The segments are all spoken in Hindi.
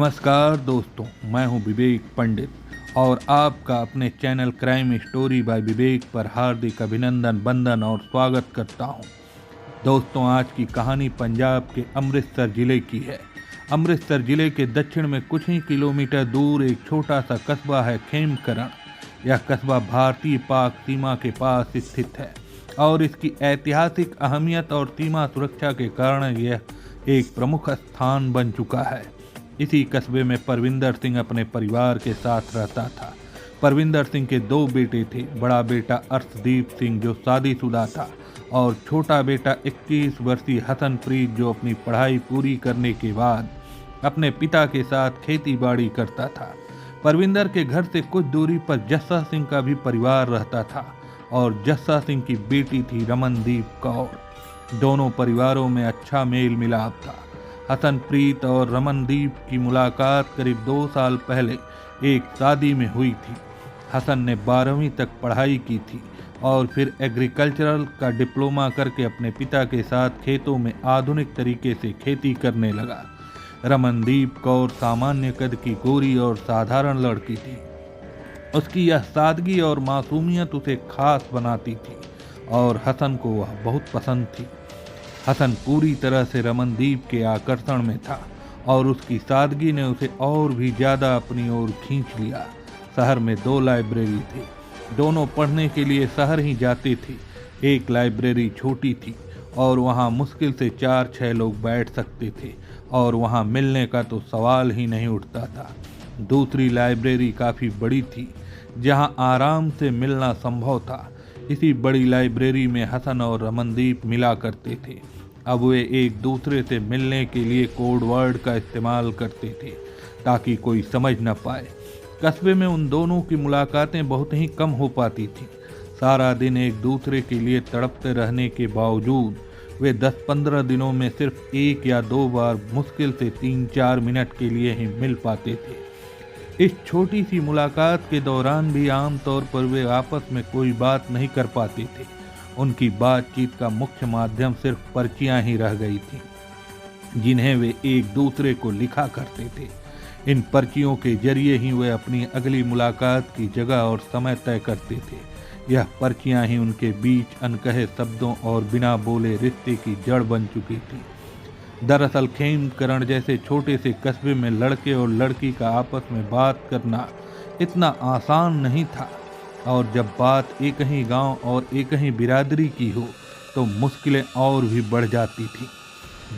नमस्कार दोस्तों, मैं हूं विवेक पंडित और आपका अपने चैनल क्राइम स्टोरी बाय विवेक पर हार्दिक अभिनंदन, वंदन और स्वागत करता हूं। दोस्तों, आज की कहानी पंजाब के अमृतसर जिले की है। अमृतसर जिले के दक्षिण में कुछ ही किलोमीटर दूर एक छोटा सा कस्बा है खेमकरण। यह कस्बा भारतीय पाक सीमा के पास स्थित है और इसकी ऐतिहासिक अहमियत और सीमा सुरक्षा के कारण यह एक प्रमुख स्थान बन चुका है। इसी कस्बे में परविंदर सिंह अपने परिवार के साथ रहता था। परविंदर सिंह के दो बेटे थे। बड़ा बेटा अर्शदीप सिंह जो शादीशुदा था और छोटा बेटा 21 वर्षीय हसनप्रीत जो अपनी पढ़ाई पूरी करने के बाद अपने पिता के साथ खेती बाड़ी करता था। परविंदर के घर से कुछ दूरी पर जस्सा सिंह का भी परिवार रहता था और जस्सा सिंह की बेटी थी रमनदीप कौर। दोनों परिवारों में अच्छा मेल मिलाप था। हसनप्रीत और रमनदीप की मुलाकात करीब 2 साल पहले एक शादी में हुई थी। हसन ने 12वीं तक पढ़ाई की थी और फिर एग्रीकल्चरल का डिप्लोमा करके अपने पिता के साथ खेतों में आधुनिक तरीके से खेती करने लगा। रमनदीप कौर सामान्य कद की गोरी और साधारण लड़की थी। उसकी यह सादगी और मासूमियत उसे खास बनाती थी और हसन को वह बहुत पसंद थी। हसन पूरी तरह से रमनदीप के आकर्षण में था और उसकी सादगी ने उसे और भी ज़्यादा अपनी ओर खींच लिया। शहर में 2 लाइब्रेरी थे। दोनों पढ़ने के लिए शहर ही जाते थे। एक लाइब्रेरी छोटी थी और वहाँ मुश्किल से 4-6 लोग बैठ सकते थे और वहाँ मिलने का तो सवाल ही नहीं उठता था। दूसरी लाइब्रेरी काफ़ी बड़ी थी जहाँ आराम से मिलना संभव था। इसी बड़ी लाइब्रेरी में हसन और रमनदीप मिला करते थे। अब वे एक दूसरे से मिलने के लिए कोड वर्ड का इस्तेमाल करते थे ताकि कोई समझ न पाए। कस्बे में उन दोनों की मुलाकातें बहुत ही कम हो पाती थीं। सारा दिन एक दूसरे के लिए तड़पते रहने के बावजूद वे 10-15 दिनों में सिर्फ 1 या 2 बार मुश्किल से 3-4 मिनट के लिए ही मिल पाते थे। इस छोटी सी मुलाकात के दौरान भी आमतौर पर वे आपस में कोई बात नहीं कर पाते थे। उनकी बातचीत का मुख्य माध्यम सिर्फ पर्चियां ही रह गई थी जिन्हें वे एक दूसरे को लिखा करते थे। इन पर्चियों के जरिए ही वे अपनी अगली मुलाकात की जगह और समय तय करते थे। यह पर्चियां ही उनके बीच अनकहे शब्दों और बिना बोले रिश्ते की जड़ बन चुकी थी। दरअसल खेमकरण जैसे छोटे से कस्बे में लड़के और लड़की का आपस में बात करना इतना आसान नहीं था और जब बात एक ही गांव और एक ही बिरादरी की हो तो मुश्किलें और भी बढ़ जाती थी।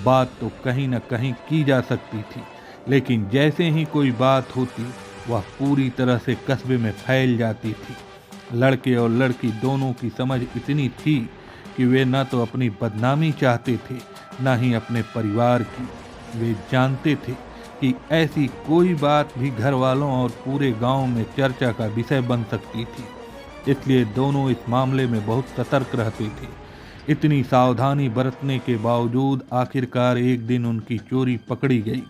बात तो कहीं न कहीं की जा सकती थी, लेकिन जैसे ही कोई बात होती वह पूरी तरह से कस्बे में फैल जाती थी। लड़के और लड़की दोनों की समझ इतनी थी कि वे न तो अपनी बदनामी चाहते थे न ही अपने परिवार की। वे जानते थे कि ऐसी कोई बात भी घर वालों और पूरे गांव में चर्चा का विषय बन सकती थी, इसलिए दोनों इस मामले में बहुत सतर्क रहते थे। इतनी सावधानी बरतने के बावजूद आखिरकार एक दिन उनकी चोरी पकड़ी गई।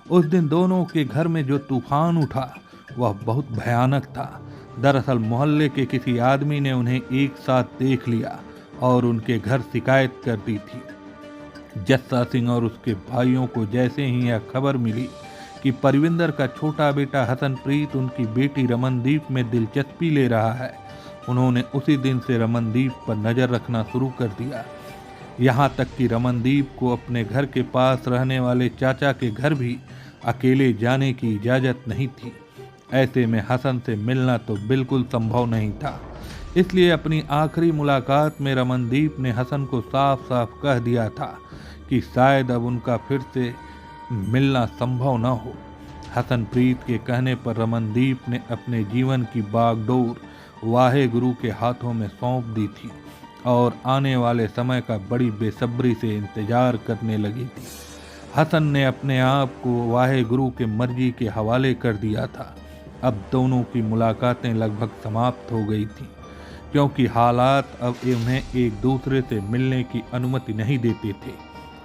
उस दिन दोनों के घर में जो तूफान उठा वह बहुत भयानक था। दरअसल मोहल्ले के किसी आदमी ने उन्हें एक साथ देख लिया और उनके घर शिकायत कर दी थी। जस्सा सिंह और उसके भाइयों को जैसे ही यह खबर मिली कि परविंदर का छोटा बेटा हसनप्रीत उनकी बेटी रमनदीप में दिलचस्पी ले रहा है, उन्होंने उसी दिन से रमनदीप पर नज़र रखना शुरू कर दिया। यहाँ तक कि रमनदीप को अपने घर के पास रहने वाले चाचा के घर भी अकेले जाने की इजाज़त नहीं थी। ऐसे में हसन से मिलना तो बिल्कुल संभव नहीं था। इसलिए अपनी आखिरी मुलाकात में रमनदीप ने हसन को साफ साफ कह दिया था कि शायद अब उनका फिर से मिलना संभव न हो। हसनप्रीत के कहने पर रमनदीप ने अपने जीवन की बागडोर वाहे गुरु के हाथों में सौंप दी थी और आने वाले समय का बड़ी बेसब्री से इंतजार करने लगी थी। हसन ने अपने आप को वाहे गुरु के मर्जी के हवाले कर दिया था। अब दोनों की मुलाकातें लगभग समाप्त हो गई थी क्योंकि हालात अब उन्हें एक दूसरे से मिलने की अनुमति नहीं देते थे।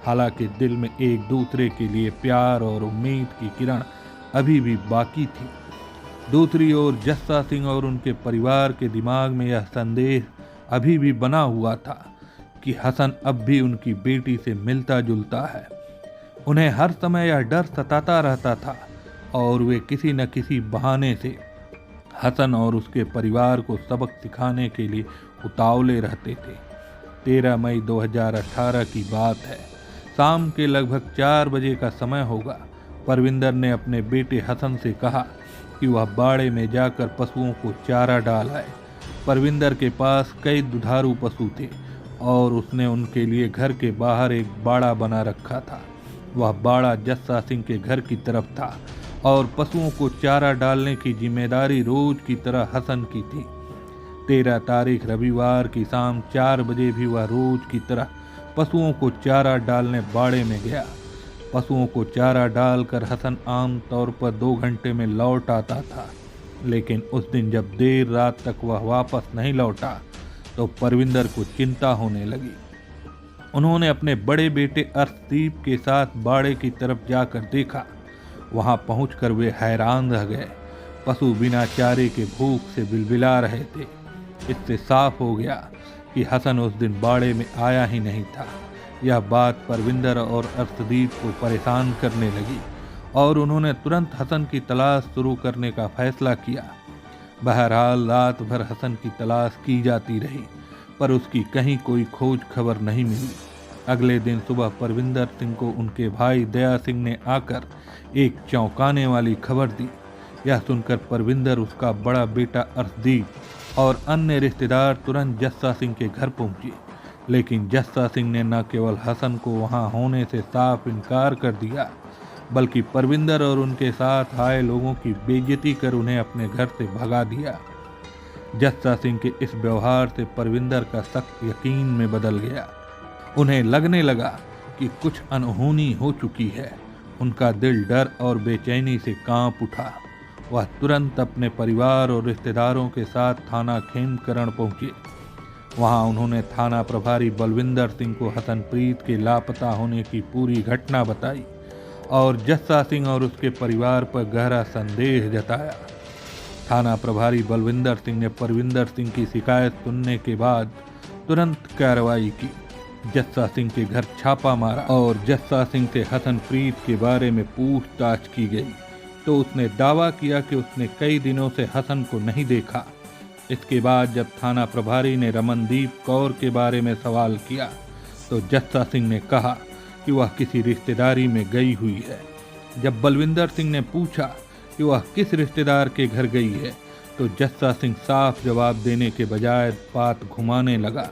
हालांकि दिल में एक दूसरे के लिए प्यार और उम्मीद की किरण अभी भी बाकी थी। दूसरी ओर जस्सा सिंह और उनके परिवार के दिमाग में यह संदेह अभी भी बना हुआ था कि हसन अब भी उनकी बेटी से मिलता जुलता है। उन्हें हर समय यह डर सताता रहता था और वे किसी न किसी बहाने से हसन और उसके परिवार को सबक सिखाने के लिए उतावले रहते थे। 13 मई 2018 की बात है। शाम के लगभग 4 बजे का समय होगा। परविंदर ने अपने बेटे हसन से कहा कि वह बाड़े में जाकर पशुओं को चारा डाल आए। परविंदर के पास कई दुधारू पशु थे और उसने उनके लिए घर के बाहर एक बाड़ा बना रखा था। वह बाड़ा जस्सा सिंह के घर की तरफ था और पशुओं को चारा डालने की जिम्मेदारी रोज की तरह हसन की थी। 13 तारीख रविवार की शाम 4 बजे भी वह रोज की तरह पशुओं को चारा डालने बाड़े में गया। पशुओं को चारा डालकर हसन आम तौर पर 2 घंटे में लौट आता था, लेकिन उस दिन जब देर रात तक वह वापस नहीं लौटा तो परविंदर को चिंता होने लगी। उन्होंने अपने बड़े बेटे अर्शदीप के साथ बाड़े की तरफ जाकर देखा। वहां पहुंचकर वे हैरान रह गए। पशु बिना चारे के भूख से बिलबिला रहे थे। इससे साफ हो गया कि हसन उस दिन बाड़े में आया ही नहीं था। यह बात परविंदर और अर्शदीप को परेशान करने लगी और उन्होंने तुरंत हसन की तलाश शुरू करने का फैसला किया। बहरहाल रात भर हसन की तलाश की जाती रही, पर उसकी कहीं कोई खोज खबर नहीं मिली। अगले दिन सुबह परविंदर सिंह को उनके भाई दया सिंह ने आकर एक चौंकाने वाली खबर दी। यह सुनकर परविंदर, उसका बड़ा बेटा अर्शदीप और अन्य रिश्तेदार तुरंत जस्सा सिंह के घर पहुंचे। लेकिन जस्सा सिंह ने न केवल हसन को वहां होने से साफ इनकार कर दिया, बल्कि परविंदर और उनके साथ आए लोगों की बेइज्जती कर उन्हें अपने घर से भगा दिया। जस्सा सिंह के इस व्यवहार से परविंदर का सख्त यकीन में बदल गया। उन्हें लगने लगा कि कुछ अनहोनी हो चुकी है। उनका दिल डर और बेचैनी से कांप उठा। वह तुरंत अपने परिवार और रिश्तेदारों के साथ थाना खेमकरण पहुंचे। वहां उन्होंने थाना प्रभारी बलविंदर सिंह को हसनप्रीत के लापता होने की पूरी घटना बताई और जस्सा सिंह और उसके परिवार पर गहरा संदेह जताया। थाना प्रभारी बलविंदर सिंह ने परविंदर सिंह की शिकायत सुनने के बाद तुरंत कार्रवाई की। जस्सा सिंह के घर छापा मारा और जस्सा सिंह से हसनप्रीत के बारे में पूछताछ की गई तो उसने दावा किया कि उसने कई दिनों से हसन को नहीं देखा। इसके बाद जब थाना प्रभारी ने रमनदीप कौर के बारे में सवाल किया तो जस्सा सिंह ने कहा कि वह किसी रिश्तेदारी में गई हुई है। जब बलविंदर सिंह ने पूछा कि वह किस रिश्तेदार के घर गई है तो जस्सा सिंह साफ जवाब देने के बजाय बात घुमाने लगा।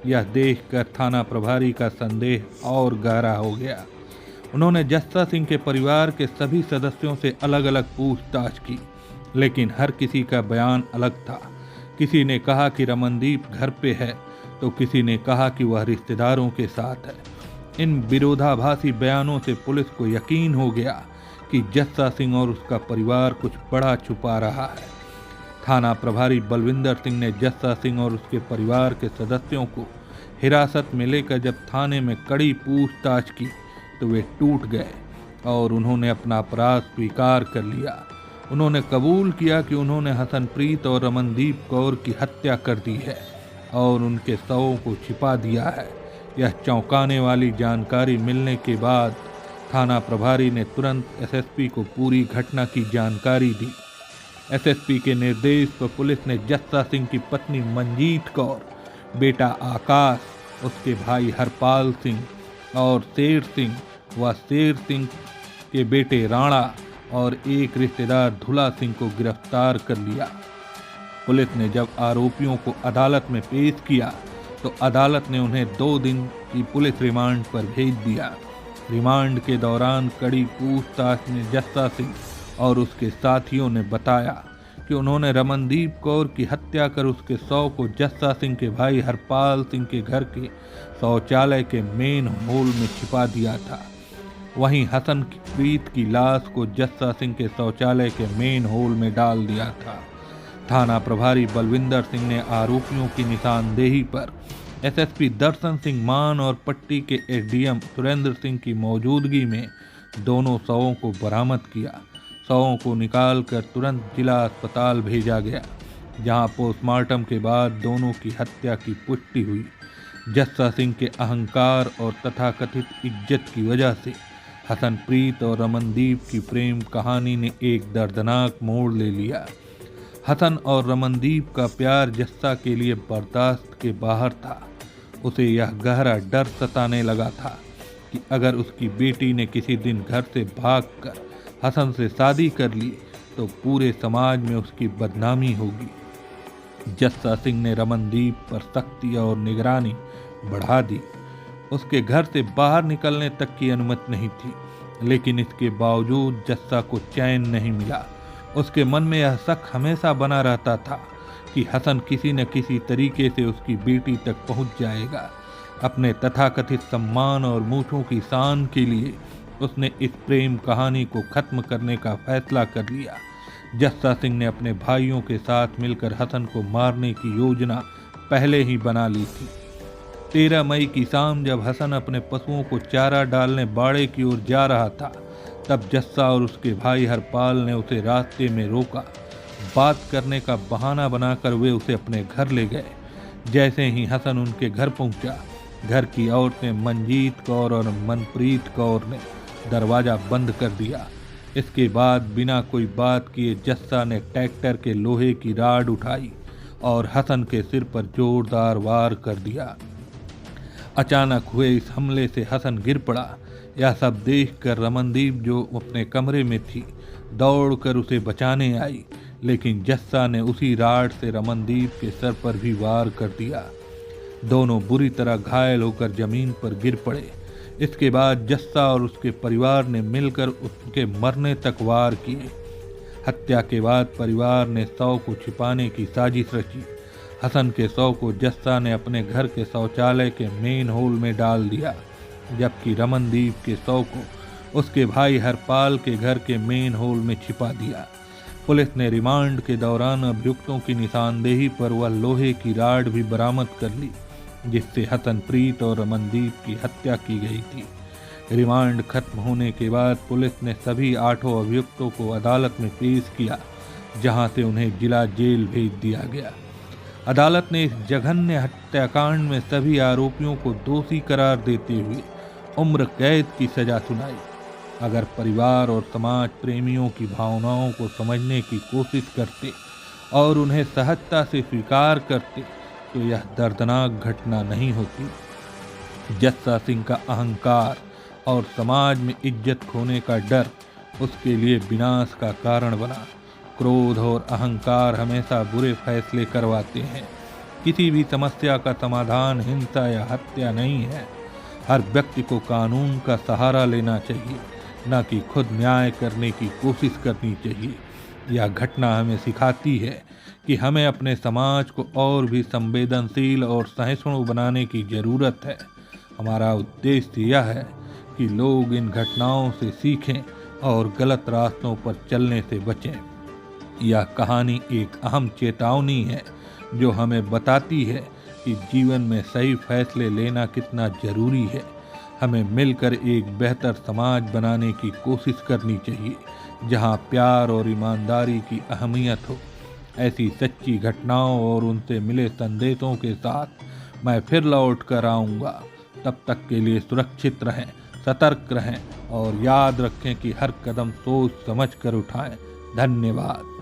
यह देखकर थाना प्रभारी का संदेह और गहरा हो गया। उन्होंने जस्सा सिंह के परिवार के सभी सदस्यों से अलग अलग पूछताछ की, लेकिन हर किसी का बयान अलग था। किसी ने कहा कि रमनदीप घर पे है तो किसी ने कहा कि वह रिश्तेदारों के साथ है। इन विरोधाभासी बयानों से पुलिस को यकीन हो गया कि जस्सा सिंह और उसका परिवार कुछ बड़ा छुपा रहा है। थाना प्रभारी बलविंदर सिंह ने जस्सा सिंह और उसके परिवार के सदस्यों को हिरासत में लेकर जब थाने में कड़ी पूछताछ की तो वे टूट गए और उन्होंने अपना अपराध स्वीकार कर लिया। उन्होंने कबूल किया कि उन्होंने हसनप्रीत और रमनदीप कौर की हत्या कर दी है और उनके शवों को छिपा दिया है। यह चौंकाने वाली जानकारी मिलने के बाद थाना प्रभारी ने तुरंत एसएसपी को पूरी घटना की जानकारी दी। एसएसपी के निर्देश पर पुलिस ने जस्सा सिंह की पत्नी मंजीत कौर, बेटा आकाश, उसके भाई हरपाल सिंह और शेर सिंह व शेर सिंह के बेटे राणा और एक रिश्तेदार धुला सिंह को गिरफ्तार कर लिया। पुलिस ने जब आरोपियों को अदालत में पेश किया तो अदालत ने उन्हें 2 दिन की पुलिस रिमांड पर भेज दिया। रिमांड के दौरान कड़ी पूछताछ में जस्सा सिंह और उसके साथियों ने बताया कि उन्होंने रमनदीप कौर की हत्या कर उसके शव को जस्सा सिंह के भाई हरपाल सिंह के घर के शौचालय के मेन होल में छिपा दिया था। वहीं हसनप्रीत की लाश को जस्सा सिंह के शौचालय के मेन होल में डाल दिया था। थाना प्रभारी बलविंदर सिंह ने आरोपियों की निशानदेही पर एसएसपी दर्शन सिंह मान और पट्टी के एसडीएम सुरेंद्र सिंह की मौजूदगी में दोनों शवों को बरामद किया। शवों को निकालकर तुरंत जिला अस्पताल भेजा गया, जहां पोस्टमार्टम के बाद दोनों की हत्या की पुष्टि हुई। जस्सा सिंह के अहंकार और तथाकथित इज्जत की वजह से हसनप्रीत और रमनदीप की प्रेम कहानी ने एक दर्दनाक मोड़ ले लिया। हसन और रमनदीप का प्यार जस्सा के लिए बर्दाश्त के बाहर था। उसे यह गहरा डर सताने लगा था कि अगर उसकी बेटी ने किसी दिन घर से भागकर हसन से शादी कर ली तो पूरे समाज में उसकी बदनामी होगी। जस्सा सिंह ने रमनदीप पर सख्ती और निगरानी बढ़ा दी। उसके घर से बाहर निकलने तक की अनुमति नहीं थी, लेकिन इसके बावजूद जस्सा को चैन नहीं मिला। उसके मन में यह शक हमेशा बना रहता था कि हसन किसी न किसी तरीके से उसकी बेटी तक पहुंच जाएगा। अपने तथाकथित सम्मान और मूछों की शान के लिए उसने इस प्रेम कहानी को खत्म करने का फैसला कर लिया। जस्सा सिंह ने अपने भाइयों के साथ मिलकर हसन को मारने की योजना पहले ही बना ली थी। 13 मई की शाम जब हसन अपने पशुओं को चारा डालने बाड़े की ओर जा रहा था, तब जस्सा और उसके भाई हरपाल ने उसे रास्ते में रोका। बात करने का बहाना बनाकर वे उसे अपने घर ले गए। जैसे ही हसन उनके घर पहुंचा, घर की औरतें मंजीत कौर और मनप्रीत कौर ने दरवाजा बंद कर दिया। इसके बाद बिना कोई बात किए जस्सा ने ट्रैक्टर के लोहे की राड उठाई और हसन के सिर पर जोरदार वार कर दिया। अचानक हुए इस हमले से हसन गिर पड़ा। यह सब देखकर रमनदीप, जो अपने कमरे में थी, दौड़कर उसे बचाने आई, लेकिन जस्सा ने उसी राड से रमनदीप के सर पर भी वार कर दिया। दोनों बुरी तरह घायल होकर जमीन पर गिर पड़े। इसके बाद जस्सा और उसके परिवार ने मिलकर उसके मरने तक वार किए। हत्या के बाद परिवार ने शव को छिपाने की साजिश रची। हसन के शव को जस्सा ने अपने घर के शौचालय के मेन होल में डाल दिया, जबकि रमनदीप के शव को उसके भाई हरपाल के घर के मेन होल में छिपा दिया। पुलिस ने रिमांड के दौरान अभियुक्तों की निशानदेही पर वह लोहे की राड भी बरामद कर ली, जिससे हसनप्रीत और रमनदीप की हत्या की गई थी। रिमांड खत्म होने के बाद पुलिस ने सभी 8 अभियुक्तों को अदालत में पेश किया, जहां से उन्हें जिला जेल भेज दिया गया। अदालत ने इस जघन्य हत्याकांड में सभी आरोपियों को दोषी करार देते हुए उम्र कैद की सजा सुनाई। अगर परिवार और समाज प्रेमियों की भावनाओं को समझने की कोशिश करते और उन्हें सहजता से स्वीकार करते तो यह दर्दनाक घटना नहीं होती। जस्सा सिंह का अहंकार और समाज में इज्जत खोने का डर उसके लिए विनाश का कारण बना। क्रोध और अहंकार हमेशा बुरे फैसले करवाते हैं। किसी भी समस्या का समाधान हिंसा या हत्या नहीं है। हर व्यक्ति को कानून का सहारा लेना चाहिए, न कि खुद न्याय करने की कोशिश करनी चाहिए। यह घटना हमें सिखाती है कि हमें अपने समाज को और भी संवेदनशील और सहिष्णु बनाने की जरूरत है। हमारा उद्देश्य यह है कि लोग इन घटनाओं से सीखें और गलत रास्तों पर चलने से बचें। यह कहानी एक अहम चेतावनी है जो हमें बताती है कि जीवन में सही फैसले लेना कितना जरूरी है। हमें मिलकर एक बेहतर समाज बनाने की कोशिश करनी चाहिए, जहां प्यार और ईमानदारी की अहमियत हो। ऐसी सच्ची घटनाओं और उनसे मिले संदेशों के साथ मैं फिर लौट कर आऊँगा। तब तक के लिए सुरक्षित रहें, सतर्क रहें और याद रखें कि हर कदम सोच समझ कर उठाएं। धन्यवाद।